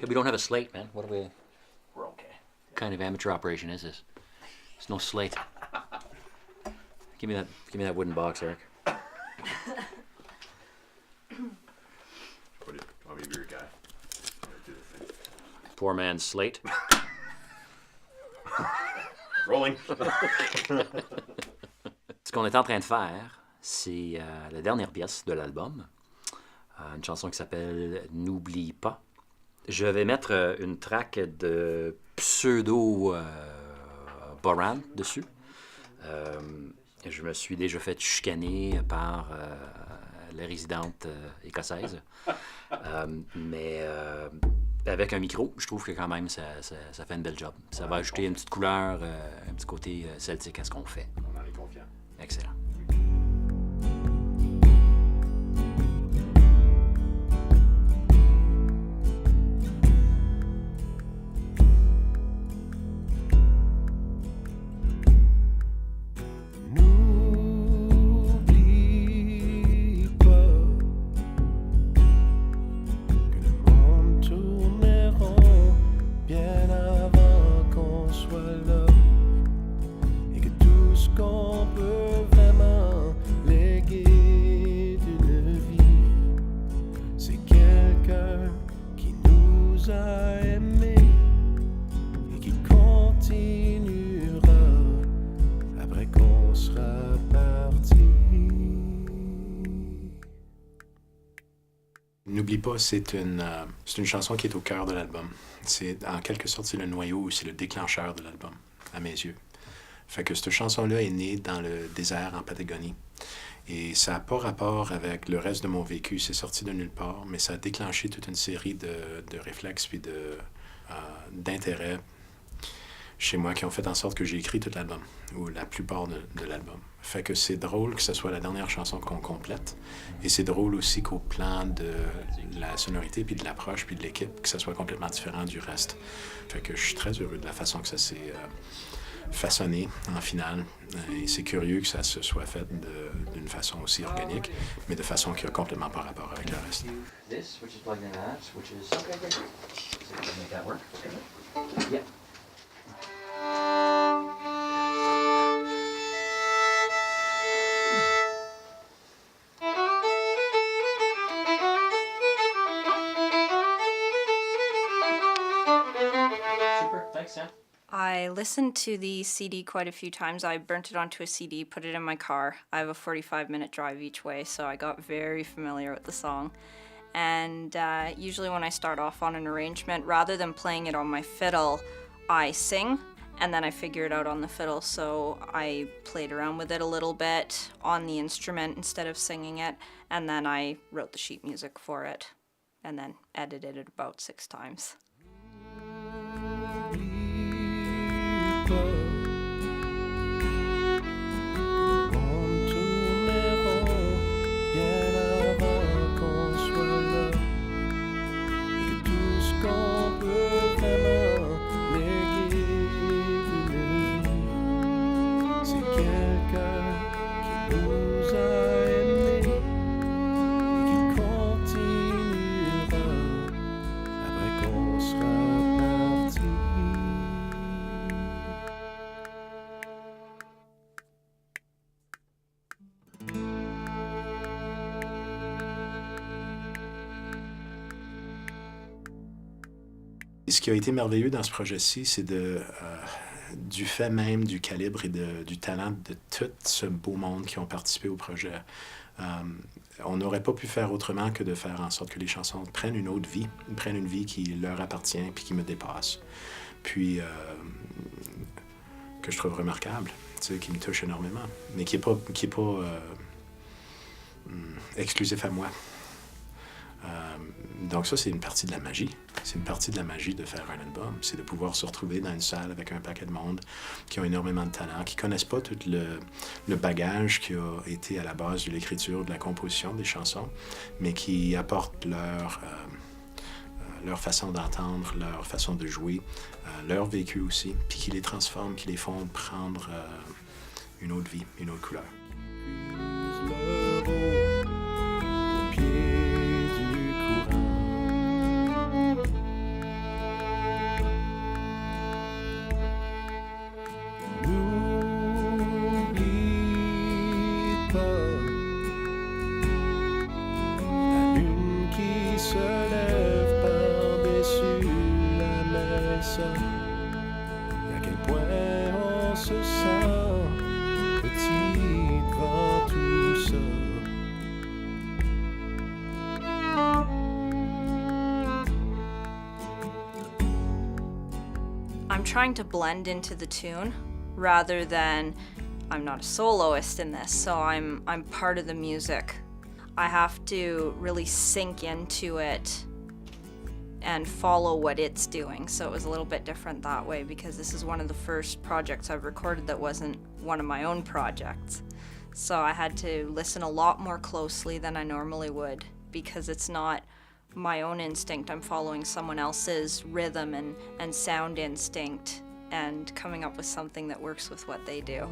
We don't have a slate, man. What are we? We're okay. Kind of amateur operation is this? There's no slate. Give me that wooden box, Eric. Put it. I'll be your guy. Do the thing. Poor man's slate. Rolling. Ce qu'on est en train de faire, c'est la dernière pièce de l'album. Une chanson qui s'appelle N'oublie pas. Je vais mettre une track de pseudo Boran dessus. Je me suis déjà fait chicaner par la résidente écossaise. Mais avec un micro, je trouve que quand même ça fait une belle job. Ça va ajouter une petite couleur, un petit côté celtique à ce qu'on fait. On en est confiant. Excellent. N'oublie pas, c'est une chanson qui est au cœur de l'album. C'est, en quelque sorte, c'est le noyau, c'est le déclencheur de l'album, à mes yeux. Fait que cette chanson-là est née dans le désert en Patagonie. Et ça n'a pas rapport avec le reste de mon vécu, c'est sorti de nulle part, mais ça a déclenché toute une série de réflexes puis d'intérêts chez moi qui ont fait en sorte que j'ai écrit tout l'album, ou la plupart de l'album. Fait que c'est drôle que ce soit la dernière chanson qu'on complète, et c'est drôle aussi qu'au plan de la sonorité, puis de l'approche, puis de l'équipe, que ça soit complètement différent du reste. Fait que je suis très heureux de la façon que ça s'est façonné en finale, et c'est curieux que ça se soit fait d'une façon aussi organique, mais de façon qui a complètement pas rapport avec le reste. This, which is plugged into that, which is... Okay, great. So we can make that work. Okay. Yeah. Super, thanks, Sam. I listened to the CD quite a few times. I burnt it onto a CD, put it in my car. I have a 45-minute drive each way, so I got very familiar with the song. And usually when I start off on an arrangement, rather than playing it on my fiddle, I sing, and then I figure it out on the fiddle. So I played around with it a little bit on the instrument instead of singing it, and then I wrote the sheet music for it, and then edited it about 6 times. Ce qui a été merveilleux dans ce projet-ci, c'est du fait même du calibre et du talent de tout ce beau monde qui ont participé au projet. On n'aurait pas pu faire autrement que de faire en sorte que les chansons prennent une autre vie, prennent une vie qui leur appartient puis qui me dépasse. Puis, que je trouve remarquable, tu sais, qui me touche énormément, mais qui est pas exclusif à moi. Donc ça, c'est une partie de la magie. C'est une partie de la magie de faire un album. C'est de pouvoir se retrouver dans une salle avec un paquet de monde qui ont énormément de talent, qui connaissent pas tout le bagage qui a été à la base de l'écriture, de la composition des chansons, mais qui apportent leur façon d'entendre, leur façon de jouer, leur vécu aussi, puis qui les transforment, qui les font prendre une autre vie, une autre couleur. trying to blend into the tune rather than I'm not a soloist in this, so I'm part of the music. I have to really sink into it and follow what it's doing. So it was a little bit different that way because this is one of the first projects I've recorded that wasn't one of my own projects. So I had to listen a lot more closely than I normally would because it's not my own instinct. I'm following someone else's rhythm and sound instinct and coming up with something that works with what they do.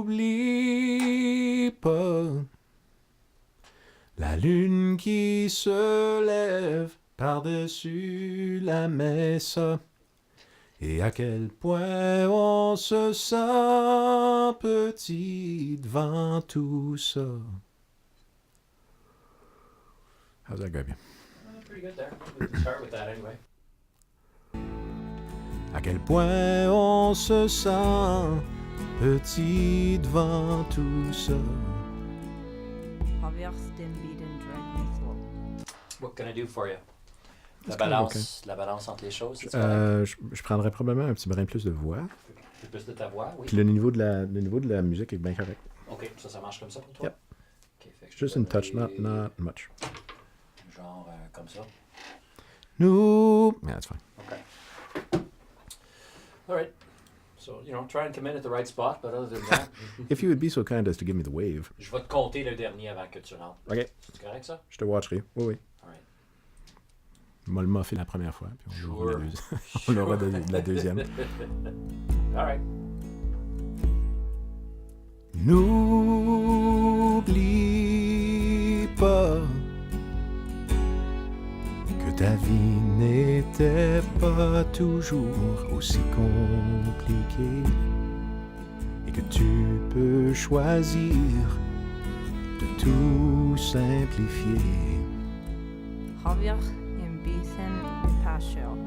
N'oublie pas la lune qui se lève par-dessus la messe et à quel point on se sent petit devant tout ça. How's that go, bien? Pretty good there. We can start with that anyway. À quel point on se sent petit devant tout ça. What can I do for you? La That's kind of balance, la balance entre les choses, c'est Je prendrais probablement un petit brin plus de voix. Un peu plus de ta voix, oui. Puis le niveau de la musique est bien correct. OK, ça marche comme ça pour toi? Yep. Okay, fait que je Just vais in touch, donner not much. Genre comme ça. No. Yeah, that's fine. Okay. All right. So, try and come in at the right spot, but other than that... If you would be so kind as to give me the wave. Je vais te compter le dernier avant que tu rentres. OK. C'est correct, ça? Je te watcherai. Oui, oui. All right. Moi, le m'a fait la première fois, puis on Sure. on l'aura de la deuxième. All right. N'oublie pas que ta vie n'était pas toujours aussi compliquée et que tu peux choisir de tout simplifier. Javier Imbithen Pasho.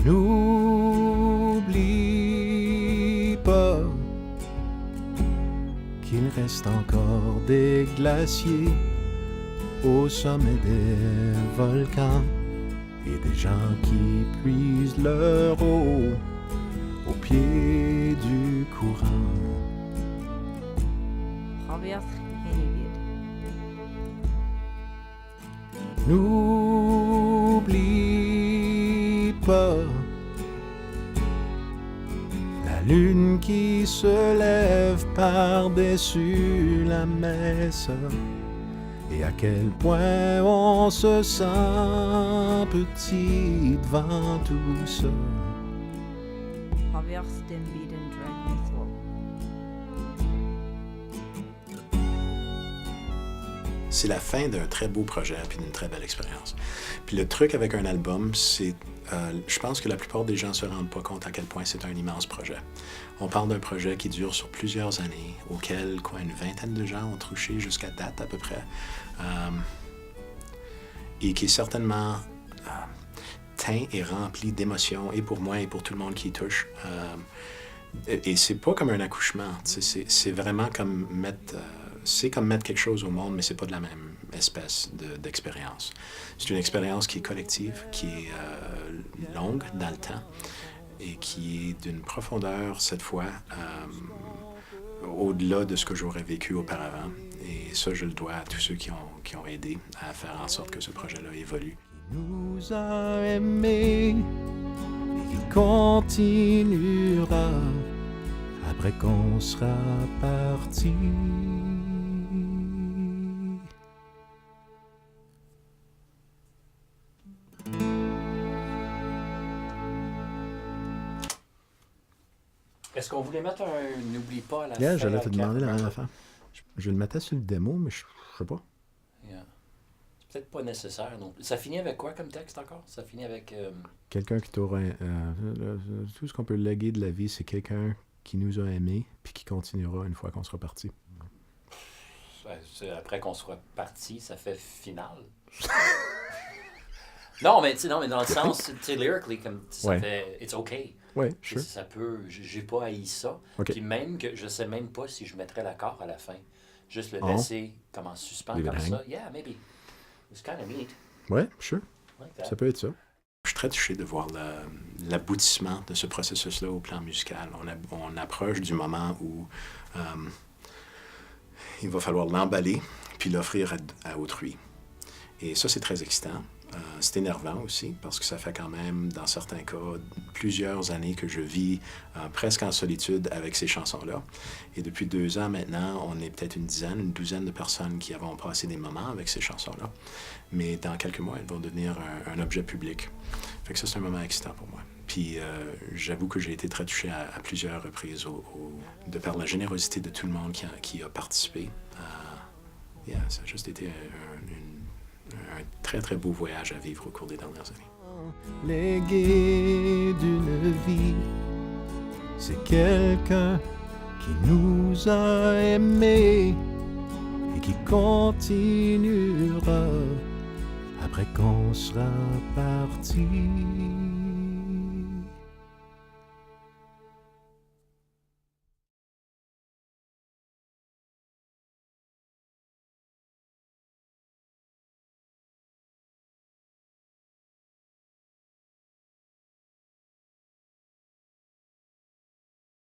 N'oublie pas qu'il reste encore des glaciers au sommet des volcans et des gens qui puisent leur eau au pied du courant. Javier Henigid. N'oublie pas la lune qui se lève par-dessus la messe et à quel point on se sent petit devant tout ça. Javier Stimbiden Dreadmithwal. C'est la fin d'un très beau projet puis d'une très belle expérience. Puis le truc avec un album, c'est... je pense que la plupart des gens ne se rendent pas compte à quel point c'est un immense projet. On parle d'un projet qui dure sur plusieurs années, auquel une vingtaine de gens ont touché jusqu'à date à peu près, et qui est certainement teint et rempli d'émotions, et pour moi et pour tout le monde qui y touche. Et c'est pas comme un accouchement, c'est vraiment comme mettre... c'est comme mettre quelque chose au monde, mais c'est pas de la même espèce d'expérience. C'est une expérience qui est collective, qui est longue dans le temps et qui est d'une profondeur, cette fois, au-delà de ce que j'aurais vécu auparavant. Et ça, je le dois à tous ceux qui ont aidé à faire en sorte que ce projet-là évolue. Il nous a aimés et il continuera après qu'on sera parti. Est-ce qu'on voulait mettre un N'oublie pas à la Yeah, fin? j'allais te à demander la quatre? même affaire. Je le mettais sur le démo, mais je sais pas. Yeah. C'est peut-être pas nécessaire non plus. Ça finit avec quoi comme texte encore? Ça finit avec... Quelqu'un qui t'aura... tout ce qu'on peut léguer de la vie, c'est quelqu'un qui nous a aimés puis qui continuera une fois qu'on sera parti. Après qu'on soit parti, ça fait final. Non, mais dans le sens, tu sais, lyrically, comme ça Ouais. fait it's okay. Oui, Tu sais, sure. ça peut, j'ai pas haï ça. OK. Puis même que je sais même pas si je mettrais l'accord à la fin. Juste le Oh. laisser comme en suspens Leave it comme hang. ça. Yeah, maybe. It's kind of neat. Ouais, sure. Like that. Ça peut être ça. Je suis très touché de voir l'aboutissement de ce processus-là au plan musical. On approche du moment où il va falloir l'emballer puis l'offrir à autrui. Et ça, c'est très excitant. C'est énervant aussi parce que ça fait quand même, dans certains cas, plusieurs années que je vis presque en solitude avec ces chansons-là. Et depuis 2 ans maintenant, on est peut-être une douzaine de personnes qui avons passé des moments avec ces chansons-là. Mais dans quelques mois, elles vont devenir un objet public. Fait que ça, c'est un moment excitant pour moi. Puis j'avoue que j'ai été très touché à plusieurs reprises de par la générosité de tout le monde qui a participé. Yeah, ça a juste été un très, très beau voyage à vivre au cours des dernières années. Légué d'une vie, c'est quelqu'un qui nous a aimés et qui continuera après qu'on sera parti.